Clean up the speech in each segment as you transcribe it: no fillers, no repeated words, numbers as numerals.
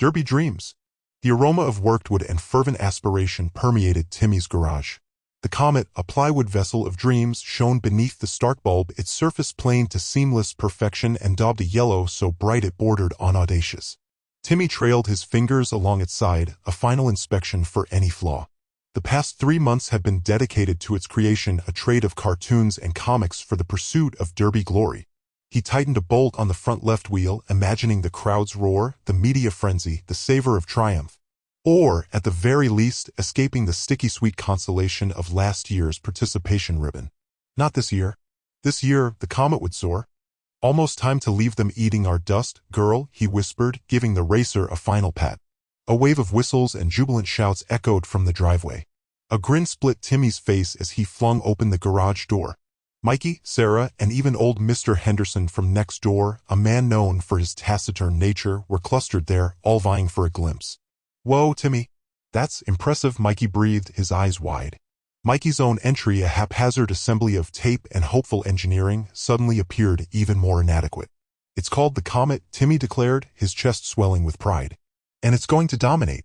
Derby dreams. The aroma of worked wood and fervent aspiration permeated Timmy's garage. The Comet, a plywood vessel of dreams, shone beneath the stark bulb, its surface planed to seamless perfection and daubed a yellow so bright it bordered on audacious. Timmy trailed his fingers along its side, a final inspection for any flaw. The past 3 months had been dedicated to its creation, a trade of cartoons and comics for the pursuit of Derby glory. He tightened a bolt on the front left wheel, imagining the crowd's roar, the media frenzy, the savor of triumph. Or, at the very least, escaping the sticky sweet consolation of last year's participation ribbon. Not this year. This year, the Comet would soar. Almost time to leave them eating our dust, girl, he whispered, giving the racer a final pat. A wave of whistles and jubilant shouts echoed from the driveway. A grin split Timmy's face as he flung open the garage door. Mikey, Sarah, and even old Mr. Henderson from next door, a man known for his taciturn nature, were clustered there, all vying for a glimpse. "Whoa, Timmy. That's impressive," Mikey breathed, his eyes wide. Mikey's own entry, a haphazard assembly of tape and hopeful engineering, suddenly appeared even more inadequate. "It's called the Comet," Timmy declared, his chest swelling with pride. "And it's going to dominate."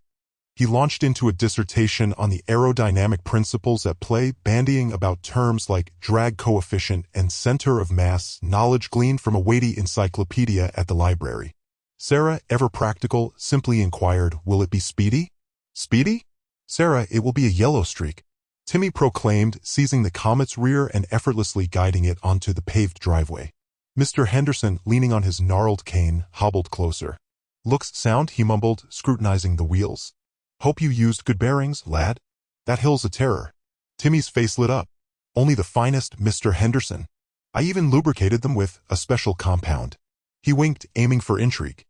He launched into a dissertation on the aerodynamic principles at play, bandying about terms like drag coefficient and center of mass, knowledge gleaned from a weighty encyclopedia at the library. Sarah, ever practical, simply inquired, "Will it be speedy?" "Speedy? Sarah, it will be a yellow streak," Timmy proclaimed, seizing the Comet's rear and effortlessly guiding it onto the paved driveway. Mr. Henderson, leaning on his gnarled cane, hobbled closer. "Looks sound," he mumbled, scrutinizing the wheels. "Hope you used good bearings, lad. That hill's a terror." Timmy's face lit up. "Only the finest, Mr. Henderson. I even lubricated them with a special compound." He winked, aiming for intrigue.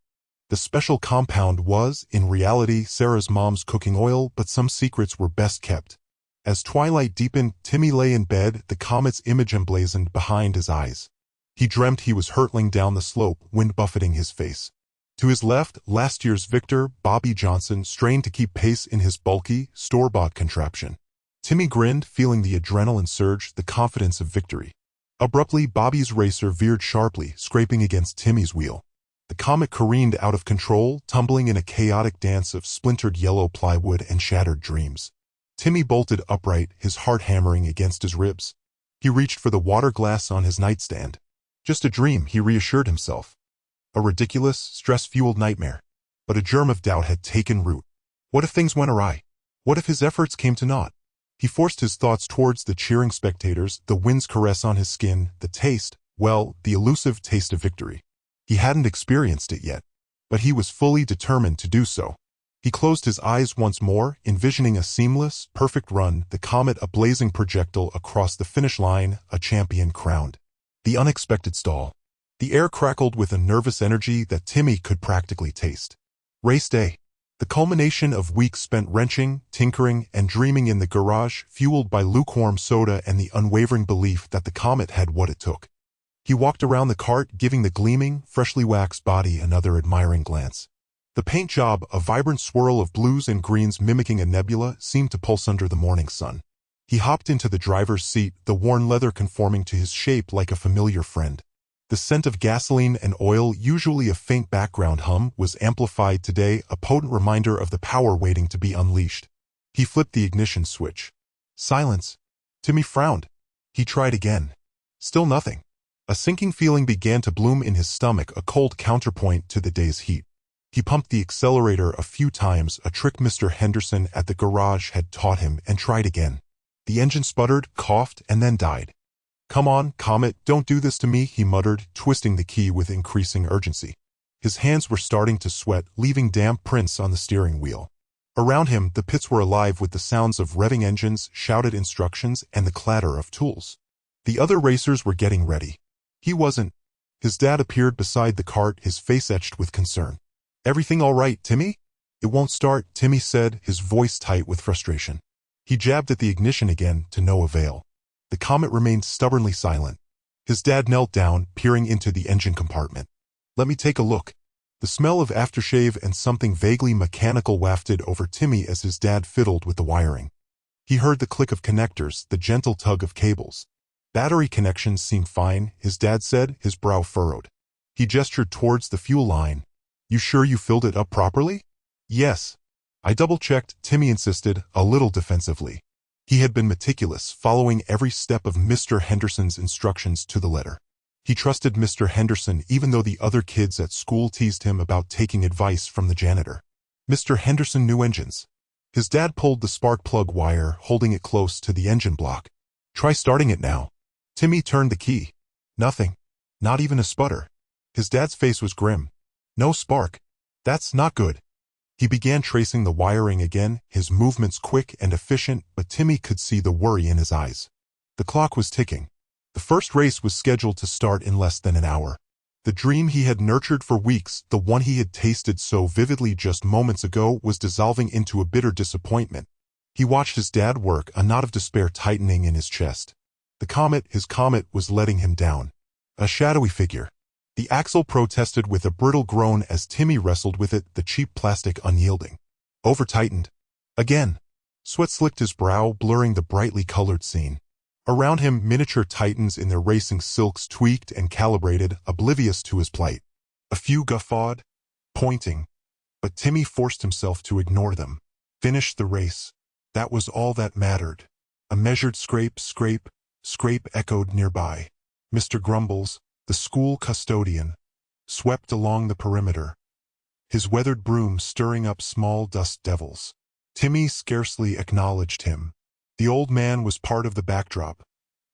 The special compound was, in reality, Sarah's mom's cooking oil, but some secrets were best kept. As twilight deepened, Timmy lay in bed, the Comet's image emblazoned behind his eyes. He dreamt he was hurtling down the slope, wind buffeting his face. To his left, last year's victor, Bobby Johnson, strained to keep pace in his bulky, store-bought contraption. Timmy grinned, feeling the adrenaline surge, the confidence of victory. Abruptly, Bobby's racer veered sharply, scraping against Timmy's wheel. The Comet careened out of control, tumbling in a chaotic dance of splintered yellow plywood and shattered dreams. Timmy bolted upright, his heart hammering against his ribs. He reached for the water glass on his nightstand. Just a dream, he reassured himself. A ridiculous, stress-fueled nightmare. But a germ of doubt had taken root. What if things went awry? What if his efforts came to naught? He forced his thoughts towards the cheering spectators, the wind's caress on his skin, the taste, well, the elusive taste of victory. He hadn't experienced it yet, but he was fully determined to do so. He closed his eyes once more, envisioning a seamless, perfect run, the Comet a blazing projectile across the finish line, a champion crowned. The unexpected stall. The air crackled with a nervous energy that Timmy could practically taste. Race day. The culmination of weeks spent wrenching, tinkering, and dreaming in the garage, fueled by lukewarm soda and the unwavering belief that the Comet had what it took. He walked around the cart, giving the gleaming, freshly waxed body another admiring glance. The paint job, a vibrant swirl of blues and greens mimicking a nebula, seemed to pulse under the morning sun. He hopped into the driver's seat, the worn leather conforming to his shape like a familiar friend. The scent of gasoline and oil, usually a faint background hum, was amplified today, a potent reminder of the power waiting to be unleashed. He flipped the ignition switch. Silence. Timmy frowned. He tried again. Still nothing. A sinking feeling began to bloom in his stomach, a cold counterpoint to the day's heat. He pumped the accelerator a few times, a trick Mr. Henderson at the garage had taught him, and tried again. The engine sputtered, coughed, and then died. "Come on, Comet, don't do this to me," he muttered, twisting the key with increasing urgency. His hands were starting to sweat, leaving damp prints on the steering wheel. Around him, the pits were alive with the sounds of revving engines, shouted instructions, and the clatter of tools. The other racers were getting ready. He wasn't. His dad appeared beside the cart, his face etched with concern. "Everything all right, Timmy?" "It won't start," Timmy said, his voice tight with frustration. He jabbed at the ignition again, to no avail. The Comet remained stubbornly silent. His dad knelt down, peering into the engine compartment. "Let me take a look." The smell of aftershave and something vaguely mechanical wafted over Timmy as his dad fiddled with the wiring. He heard the click of connectors, the gentle tug of cables. "Battery connections seem fine," his dad said, his brow furrowed. He gestured towards the fuel line. "You sure you filled it up properly?" Yes. I double-checked, Timmy insisted, a little defensively. He had been meticulous, following every step of Mr. Henderson's instructions to the letter. He trusted Mr. Henderson even though the other kids at school teased him about taking advice from the janitor. Mr. Henderson knew engines. His dad pulled the spark plug wire, holding it close to the engine block. Try starting it now. Timmy turned the key. Nothing. Not even a sputter. His dad's face was grim. No spark. That's not good. He began tracing the wiring again, his movements quick and efficient, but Timmy could see the worry in his eyes. The clock was ticking. The first race was scheduled to start in less than an hour. The dream he had nurtured for weeks, the one he had tasted so vividly just moments ago, was dissolving into a bitter disappointment. He watched his dad work, a knot of despair tightening in his chest. His comet was letting him down. A shadowy figure. The axle protested with a brittle groan as Timmy wrestled with it, the cheap plastic unyielding. Over-tightened. Again. Sweat slicked his brow, blurring the brightly colored scene. Around him, miniature titans in their racing silks tweaked and calibrated, oblivious to his plight. A few guffawed, pointing, but Timmy forced himself to ignore them. Finish the race. That was all that mattered. A measured scrape, scrape, scrape echoed nearby. Mr. Grumbles, the school custodian, swept along the perimeter, his weathered broom stirring up small dust devils. Timmy scarcely acknowledged him. The old man was part of the backdrop,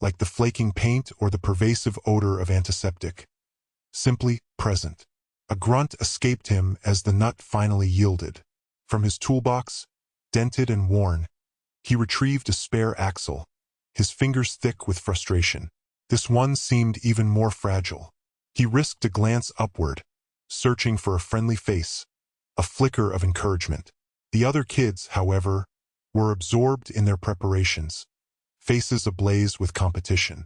like the flaking paint or the pervasive odor of antiseptic. Simply present. A grunt escaped him as the nut finally yielded. From his toolbox, dented and worn, he retrieved a spare axle, his fingers thick with frustration. This one seemed even more fragile. He risked a glance upward, searching for a friendly face, a flicker of encouragement. The other kids, however, were absorbed in their preparations, faces ablaze with competition.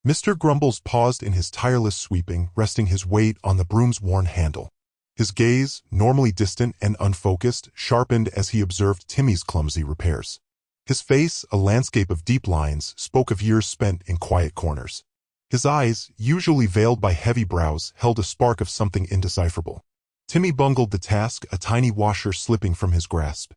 Mr. Grumbles paused in his tireless sweeping, resting his weight on the broom's worn handle. His gaze, normally distant and unfocused, sharpened as he observed Timmy's clumsy repairs. His face, a landscape of deep lines, spoke of years spent in quiet corners. His eyes, usually veiled by heavy brows, held a spark of something indecipherable. Timmy bungled the task, a tiny washer slipping from his grasp.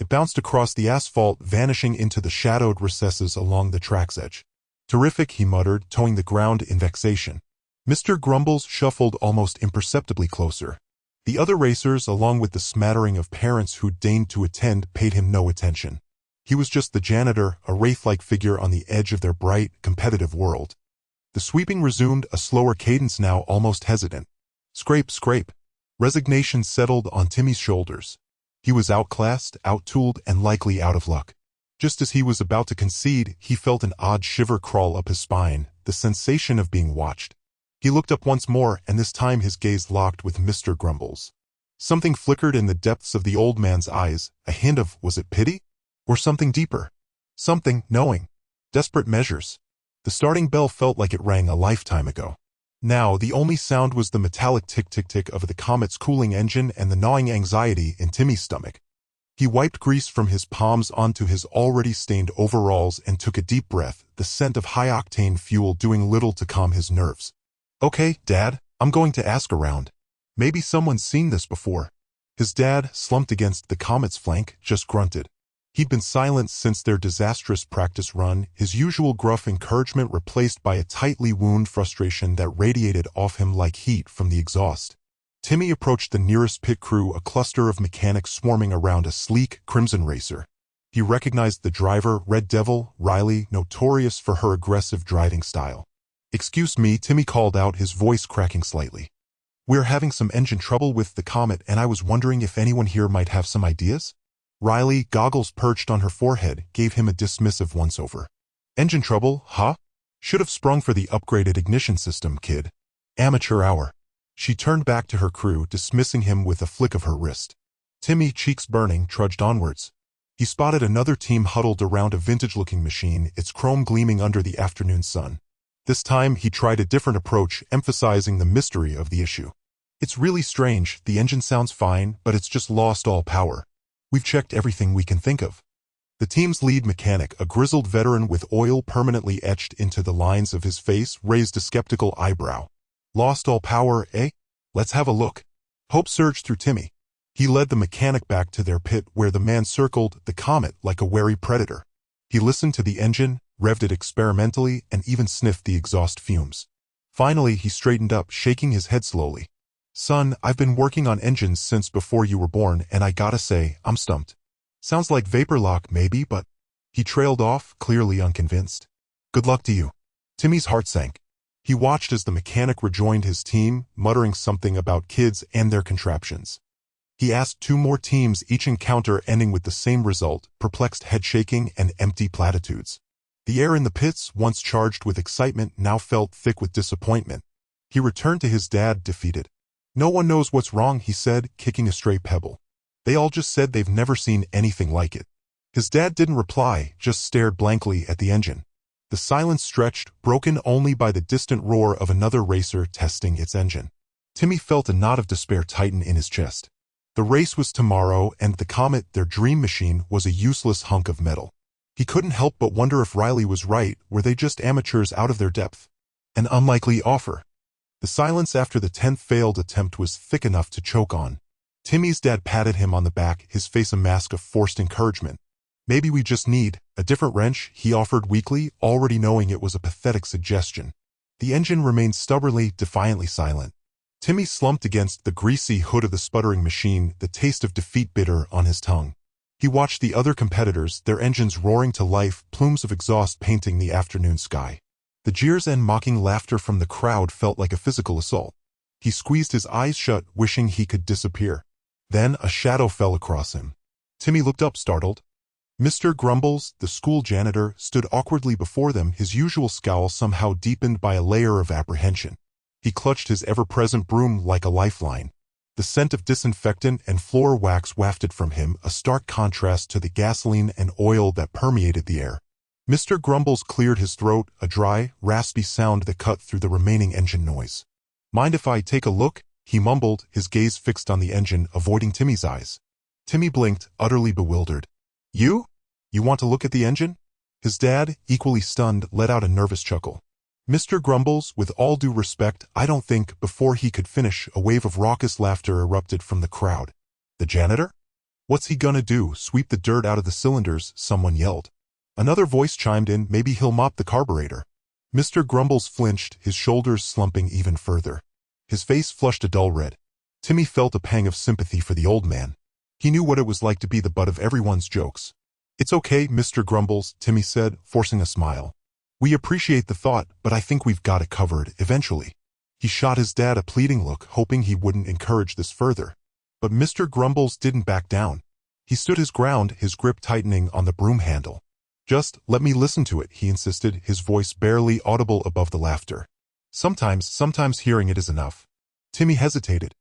It bounced across the asphalt, vanishing into the shadowed recesses along the track's edge. Terrific, he muttered, toeing the ground in vexation. Mr. Grumbles shuffled almost imperceptibly closer. The other racers, along with the smattering of parents who deigned to attend, paid him no attention. He was just the janitor, a wraith-like figure on the edge of their bright, competitive world. The sweeping resumed, a slower cadence now, almost hesitant. Scrape, scrape. Resignation settled on Timmy's shoulders. He was outclassed, outtooled, and likely out of luck. Just as he was about to concede, he felt an odd shiver crawl up his spine, the sensation of being watched. He looked up once more, and this time his gaze locked with Mr. Grumbles. Something flickered in the depths of the old man's eyes, a hint of, was it pity? Or something deeper? Something, knowing. Desperate measures. The starting bell felt like it rang a lifetime ago. Now, the only sound was the metallic tick-tick-tick of the comet's cooling engine and the gnawing anxiety in Timmy's stomach. He wiped grease from his palms onto his already stained overalls and took a deep breath, the scent of high-octane fuel doing little to calm his nerves. Okay, Dad, I'm going to ask around. Maybe someone's seen this before. His dad, slumped against the comet's flank, just grunted. He'd been silent since their disastrous practice run, his usual gruff encouragement replaced by a tightly wound frustration that radiated off him like heat from the exhaust. Timmy approached the nearest pit crew, a cluster of mechanics swarming around a sleek, crimson racer. He recognized the driver, Red Devil, Riley, notorious for her aggressive driving style. "Excuse me," Timmy called out, his voice cracking slightly. "We're having some engine trouble with the Comet, and I was wondering if anyone here might have some ideas?" Riley, goggles perched on her forehead, gave him a dismissive once-over. "Engine trouble, huh? Should have sprung for the upgraded ignition system, kid. Amateur hour." She turned back to her crew, dismissing him with a flick of her wrist. Timmy, cheeks burning, trudged onwards. He spotted another team huddled around a vintage-looking machine, its chrome gleaming under the afternoon sun. This time, he tried a different approach, emphasizing the mystery of the issue. "It's really strange, the engine sounds fine, but it's just lost all power. We've checked everything we can think of." The team's lead mechanic, a grizzled veteran with oil permanently etched into the lines of his face, raised a skeptical eyebrow. "Lost all power, eh? Let's have a look." Hope surged through Timmy. He led the mechanic back to their pit where the man circled the comet like a wary predator. He listened to the engine, revved it experimentally, and even sniffed the exhaust fumes. Finally, he straightened up, shaking his head slowly. "Son, I've been working on engines since before you were born, and I gotta say, I'm stumped. Sounds like vapor lock, maybe, but..." He trailed off, clearly unconvinced. "Good luck to you." Timmy's heart sank. He watched as the mechanic rejoined his team, muttering something about kids and their contraptions. He asked 2 more teams, each encounter ending with the same result, perplexed head shaking and empty platitudes. The air in the pits, once charged with excitement, now felt thick with disappointment. He returned to his dad, defeated. "No one knows what's wrong," he said, kicking a stray pebble. "They all just said they've never seen anything like it." His dad didn't reply, just stared blankly at the engine. The silence stretched, broken only by the distant roar of another racer testing its engine. Timmy felt a knot of despair tighten in his chest. The race was tomorrow, and the comet, their dream machine, was a useless hunk of metal. He couldn't help but wonder if Riley was right. Were they just amateurs out of their depth? An unlikely offer. The silence after the 10th failed attempt was thick enough to choke on. Timmy's dad patted him on the back, his face a mask of forced encouragement. "Maybe we just need a different wrench," he offered weakly, already knowing it was a pathetic suggestion. The engine remained stubbornly, defiantly silent. Timmy slumped against the greasy hood of the sputtering machine, the taste of defeat bitter on his tongue. He watched the other competitors, their engines roaring to life, plumes of exhaust painting the afternoon sky. The jeers and mocking laughter from the crowd felt like a physical assault. He squeezed his eyes shut, wishing he could disappear. Then a shadow fell across him. Timmy looked up, startled. Mr. Grumbles, the school janitor, stood awkwardly before them, his usual scowl somehow deepened by a layer of apprehension. He clutched his ever-present broom like a lifeline. The scent of disinfectant and floor wax wafted from him, a stark contrast to the gasoline and oil that permeated the air. Mr. Grumbles cleared his throat, a dry, raspy sound that cut through the remaining engine noise. "Mind if I take a look?" he mumbled, his gaze fixed on the engine, avoiding Timmy's eyes. Timmy blinked, utterly bewildered. You? You want to look at the engine?" His dad, equally stunned, let out a nervous chuckle. "Mr. Grumbles, with all due respect, I don't think..." Before he could finish, a wave of raucous laughter erupted from the crowd. "The janitor? What's he gonna do, sweep the dirt out of the cylinders?" someone yelled. Another voice chimed in, "Maybe he'll mop the carburetor." Mr. Grumbles flinched, his shoulders slumping even further. His face flushed a dull red. Timmy felt a pang of sympathy for the old man. He knew what it was like to be the butt of everyone's jokes. "It's okay, Mr. Grumbles," Timmy said, forcing a smile. "We appreciate the thought, but I think we've got it covered, eventually." He shot his dad a pleading look, hoping he wouldn't encourage this further. But Mr. Grumbles didn't back down. He stood his ground, his grip tightening on the broom handle. "Just let me listen to it," he insisted, his voice barely audible above the laughter. Sometimes hearing it is enough." Timmy hesitated.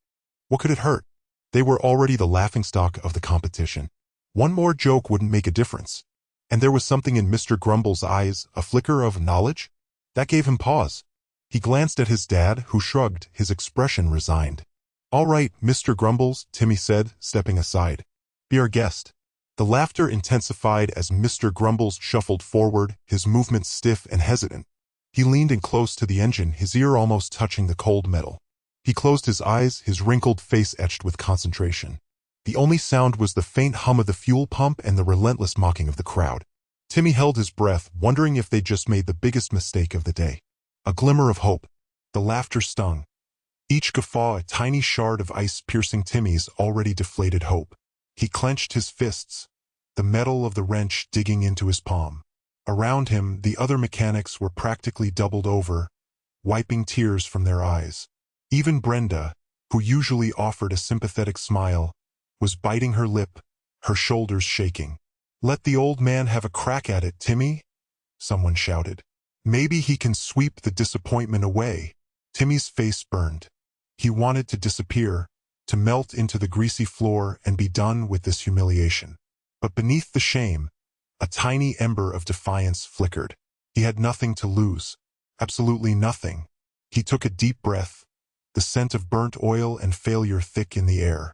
What could it hurt? They were already the laughingstock of the competition. One more joke wouldn't make a difference. And there was something in Mr. Grumbles' eyes, a flicker of knowledge, that gave him pause. He glanced at his dad, who shrugged, his expression resigned. "All right, Mr. Grumbles," Timmy said, stepping aside. "Be our guest." The laughter intensified as Mr. Grumbles shuffled forward, his movements stiff and hesitant. He leaned in close to the engine, his ear almost touching the cold metal. He closed his eyes, his wrinkled face etched with concentration. The only sound was the faint hum of the fuel pump and the relentless mocking of the crowd. Timmy held his breath, wondering if they'd just made the biggest mistake of the day. A glimmer of hope. The laughter stung. Each guffaw a tiny shard of ice piercing Timmy's already deflated hope. He clenched his fists, the metal of the wrench digging into his palm. Around him, the other mechanics were practically doubled over, wiping tears from their eyes. Even Brenda, who usually offered a sympathetic smile, was biting her lip, her shoulders shaking. "Let the old man have a crack at it, Timmy," someone shouted. "Maybe he can sweep the disappointment away." Timmy's face burned. He wanted to disappear, to melt into the greasy floor and be done with this humiliation. But beneath the shame, a tiny ember of defiance flickered. He had nothing to lose. Absolutely nothing. He took a deep breath, the scent of burnt oil and failure thick in the air.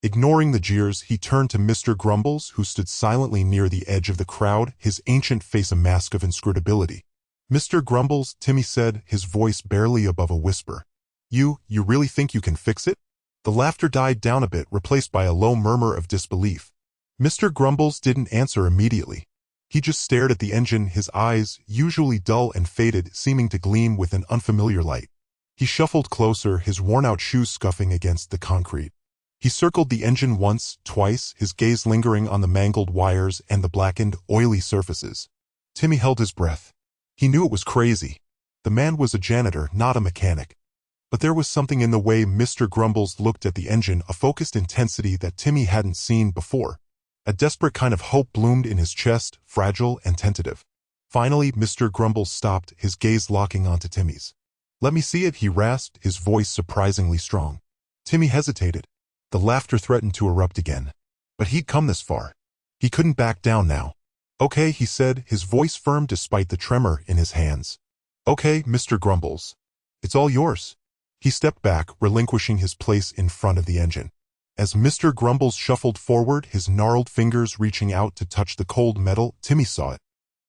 Ignoring the jeers, he turned to Mr. Grumbles, who stood silently near the edge of the crowd, his ancient face a mask of inscrutability. "Mr. Grumbles," Timmy said, his voice barely above a whisper. You really think you can fix it?" The laughter died down a bit, replaced by a low murmur of disbelief. Mr. Grumbles didn't answer immediately. He just stared at the engine, his eyes, usually dull and faded, seeming to gleam with an unfamiliar light. He shuffled closer, his worn-out shoes scuffing against the concrete. He circled the engine once, twice, his gaze lingering on the mangled wires and the blackened, oily surfaces. Timmy held his breath. He knew it was crazy. The man was a janitor, not a mechanic. But there was something in the way Mr. Grumbles looked at the engine, a focused intensity that Timmy hadn't seen before. A desperate kind of hope bloomed in his chest, fragile and tentative. Finally, Mr. Grumbles stopped, his gaze locking onto Timmy's. "Let me see it," he rasped, his voice surprisingly strong. Timmy hesitated. The laughter threatened to erupt again. But he'd come this far. He couldn't back down now. "Okay," he said, his voice firm despite the tremor in his hands. "Okay, Mr. Grumbles. It's all yours." He stepped back, relinquishing his place in front of the engine. As Mr. Grumbles shuffled forward, his gnarled fingers reaching out to touch the cold metal, Timmy saw it.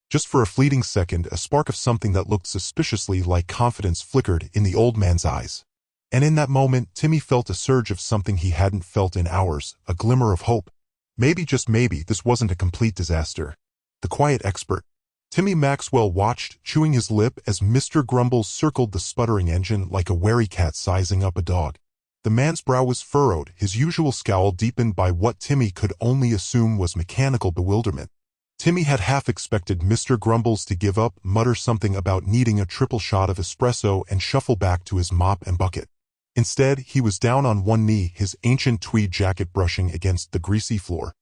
Just for a fleeting second, a spark of something that looked suspiciously like confidence flickered in the old man's eyes. And in that moment, Timmy felt a surge of something he hadn't felt in hours, a glimmer of hope. Maybe, just maybe, this wasn't a complete disaster. The quiet expert. Timmy Maxwell watched, chewing his lip, as Mr. Grumbles circled the sputtering engine like a wary cat sizing up a dog. The man's brow was furrowed, his usual scowl deepened by what Timmy could only assume was mechanical bewilderment. Timmy had half expected Mr. Grumbles to give up, mutter something about needing a triple shot of espresso, and shuffle back to his mop and bucket. Instead, he was down on one knee, his ancient tweed jacket brushing against the greasy floor.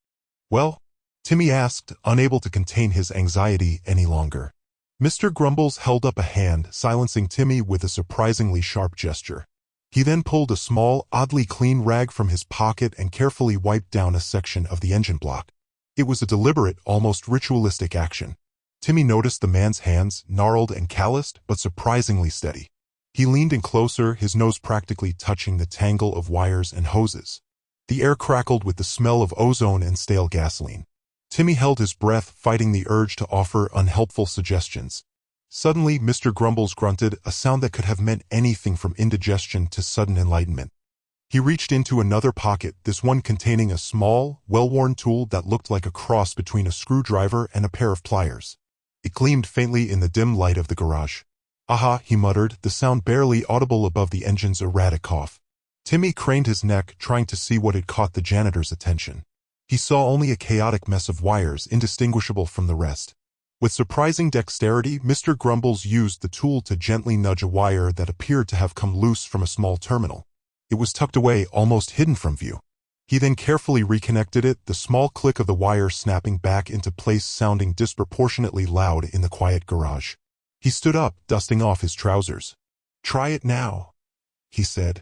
"Well?" Timmy asked, unable to contain his anxiety any longer. Mr. Grumbles held up a hand, silencing Timmy with a surprisingly sharp gesture. He then pulled a small, oddly clean rag from his pocket and carefully wiped down a section of the engine block. It was a deliberate, almost ritualistic action. Timmy noticed the man's hands, gnarled and calloused, but surprisingly steady. He leaned in closer, his nose practically touching the tangle of wires and hoses. The air crackled with the smell of ozone and stale gasoline. Timmy held his breath, fighting the urge to offer unhelpful suggestions. Suddenly, Mr. Grumbles grunted, a sound that could have meant anything from indigestion to sudden enlightenment. He reached into another pocket, this one containing a small, well-worn tool that looked like a cross between a screwdriver and a pair of pliers. It gleamed faintly in the dim light of the garage. "Aha," he muttered, the sound barely audible above the engine's erratic cough. Timmy craned his neck, trying to see what had caught the janitor's attention. He saw only a chaotic mess of wires, indistinguishable from the rest. With surprising dexterity, Mr. Grumbles used the tool to gently nudge a wire that appeared to have come loose from a small terminal. It was tucked away, almost hidden from view. He then carefully reconnected it, the small click of the wire snapping back into place sounding disproportionately loud in the quiet garage. He stood up, dusting off his trousers. "Try it now," he said,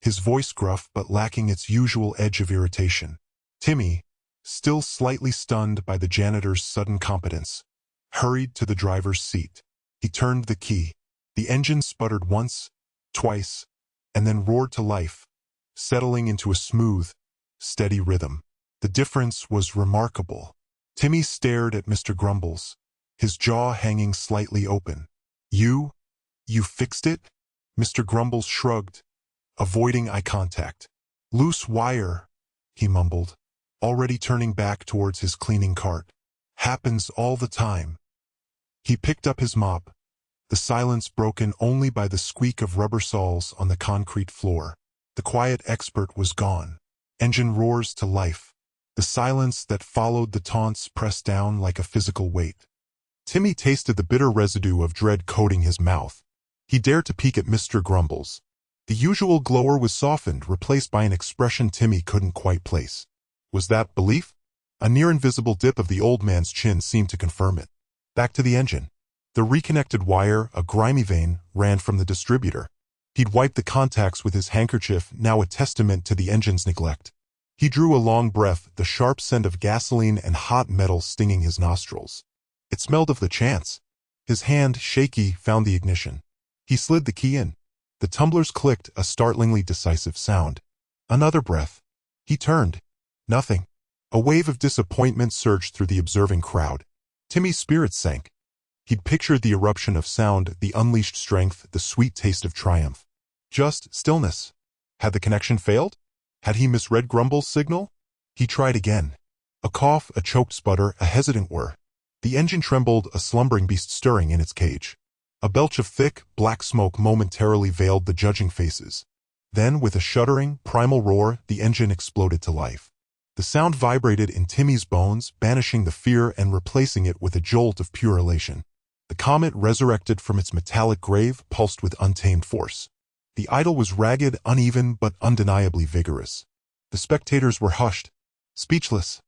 his voice gruff but lacking its usual edge of irritation. Timmy, still slightly stunned by the janitor's sudden competence, hurried to the driver's seat. He turned the key. The engine sputtered once, twice, and then roared to life, settling into a smooth, steady rhythm. The difference was remarkable. Timmy stared at Mr. Grumbles, his jaw hanging slightly open. You fixed it?" Mr. Grumbles shrugged, avoiding eye contact. "Loose wire," he mumbled, already turning back towards his cleaning cart. "Happens all the time." He picked up his mop, the silence broken only by the squeak of rubber soles on the concrete floor. The quiet expert was gone. Engine roars to life. The silence that followed the taunts pressed down like a physical weight. Timmy tasted the bitter residue of dread coating his mouth. He dared to peek at Mr. Grumbles. The usual glower was softened, replaced by an expression Timmy couldn't quite place. Was that belief? A near-invisible dip of the old man's chin seemed to confirm it. Back to the engine. The reconnected wire, a grimy vein, ran from the distributor. He'd wiped the contacts with his handkerchief, now a testament to the engine's neglect. He drew a long breath, the sharp scent of gasoline and hot metal stinging his nostrils. It smelled of the chance. His hand, shaky, found the ignition. He slid the key in. The tumblers clicked, a startlingly decisive sound. Another breath. He turned. Nothing. A wave of disappointment surged through the observing crowd. Timmy's spirits sank. He'd pictured the eruption of sound, the unleashed strength, the sweet taste of triumph. Just stillness. Had the connection failed? Had he misread Grumble's signal? He tried again. A cough, a choked sputter, a hesitant whir. The engine trembled, a slumbering beast stirring in its cage. A belch of thick, black smoke momentarily veiled the judging faces. Then, with a shuddering, primal roar, the engine exploded to life. The sound vibrated in Timmy's bones, banishing the fear and replacing it with a jolt of pure elation. The comet, resurrected from its metallic grave, pulsed with untamed force. The idol was ragged, uneven, but undeniably vigorous. The spectators were hushed, speechless.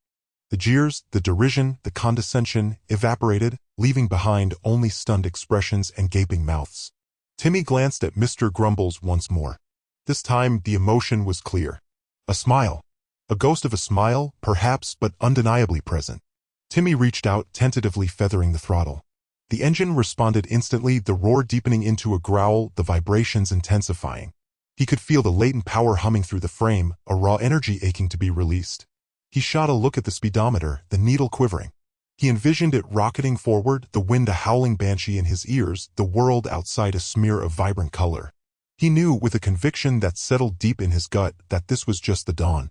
The jeers, the derision, the condescension evaporated, leaving behind only stunned expressions and gaping mouths. Timmy glanced at Mr. Grumbles once more. This time, the emotion was clear. A smile. A ghost of a smile, perhaps, but undeniably present. Timmy reached out, tentatively feathering the throttle. The engine responded instantly, the roar deepening into a growl, the vibrations intensifying. He could feel the latent power humming through the frame, a raw energy aching to be released. He shot a look at the speedometer, the needle quivering. He envisioned it rocketing forward, the wind a howling banshee in his ears, the world outside a smear of vibrant color. He knew, with a conviction that settled deep in his gut, that this was just the dawn.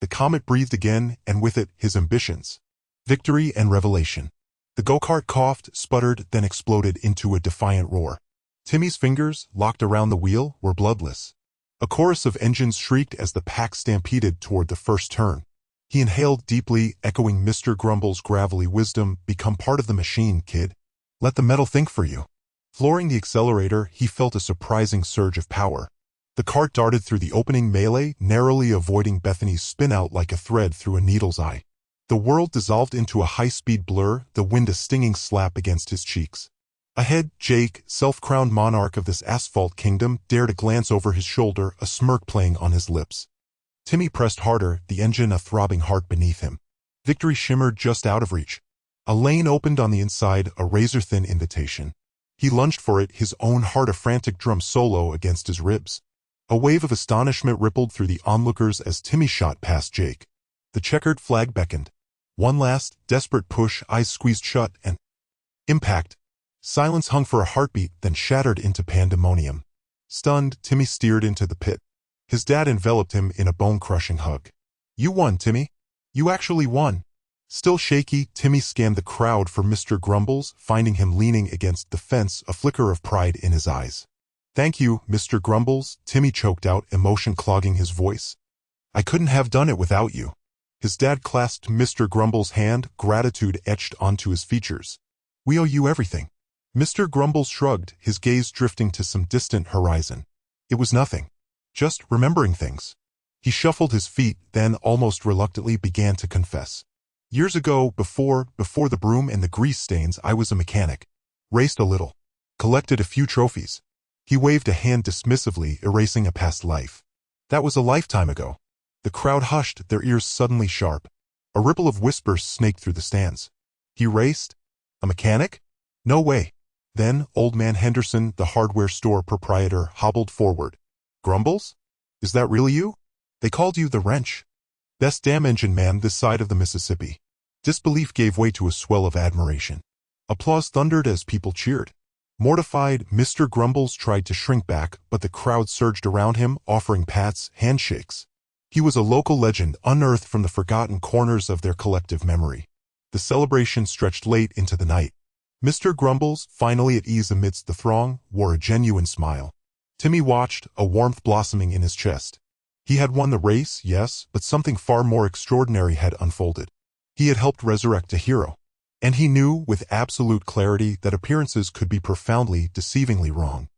The comet breathed again, and with it, his ambitions. Victory and revelation. The go-kart coughed, sputtered, then exploded into a defiant roar. Timmy's fingers, locked around the wheel, were bloodless. A chorus of engines shrieked as the pack stampeded toward the first turn. He inhaled deeply, echoing Mr. Grumble's gravelly wisdom, "Become part of the machine, kid. Let the metal think for you." Flooring the accelerator, he felt a surprising surge of power. The cart darted through the opening melee, narrowly avoiding Bethany's spin-out like a thread through a needle's eye. The world dissolved into a high-speed blur, the wind a stinging slap against his cheeks. Ahead, Jake, self-crowned monarch of this asphalt kingdom, dared a glance over his shoulder, a smirk playing on his lips. Timmy pressed harder, the engine a throbbing heart beneath him. Victory shimmered just out of reach. A lane opened on the inside, a razor-thin invitation. He lunged for it, his own heart a frantic drum solo against his ribs. A wave of astonishment rippled through the onlookers as Timmy shot past Jake. The checkered flag beckoned. One last, desperate push, eyes squeezed shut, and impact. Silence hung for a heartbeat, then shattered into pandemonium. Stunned, Timmy steered into the pit. His dad enveloped him in a bone-crushing hug. "You won, Timmy. You actually won." Still shaky, Timmy scanned the crowd for Mr. Grumbles, finding him leaning against the fence, a flicker of pride in his eyes. "Thank you, Mr. Grumbles," Timmy choked out, emotion clogging his voice. "I couldn't have done it without you." His dad clasped Mr. Grumbles' hand, gratitude etched onto his features. "We owe you everything." Mr. Grumbles shrugged, his gaze drifting to some distant horizon. It was nothing. Just remembering things. He shuffled his feet, then almost reluctantly began to confess. "Years ago, before the broom and the grease stains, I was a mechanic. Raced a little. Collected a few trophies." He waved a hand dismissively, erasing a past life. "That was a lifetime ago." The crowd hushed, their ears suddenly sharp. A ripple of whispers snaked through the stands. "He raced? A mechanic? No way." Then, old man Henderson, the hardware store proprietor, hobbled forward. "Grumbles? Is that really you? They called you the wrench. Best damn engine man this side of the Mississippi." Disbelief gave way to a swell of admiration. Applause thundered as people cheered. Mortified, Mr. Grumbles tried to shrink back, but the crowd surged around him, offering pats, handshakes. He was a local legend, unearthed from the forgotten corners of their collective memory. The celebration stretched late into the night. Mr. Grumbles, finally at ease amidst the throng, wore a genuine smile. Timmy watched, a warmth blossoming in his chest. He had won the race, yes, but something far more extraordinary had unfolded. He had helped resurrect a hero. And he knew, with absolute clarity, that appearances could be profoundly, deceivingly wrong.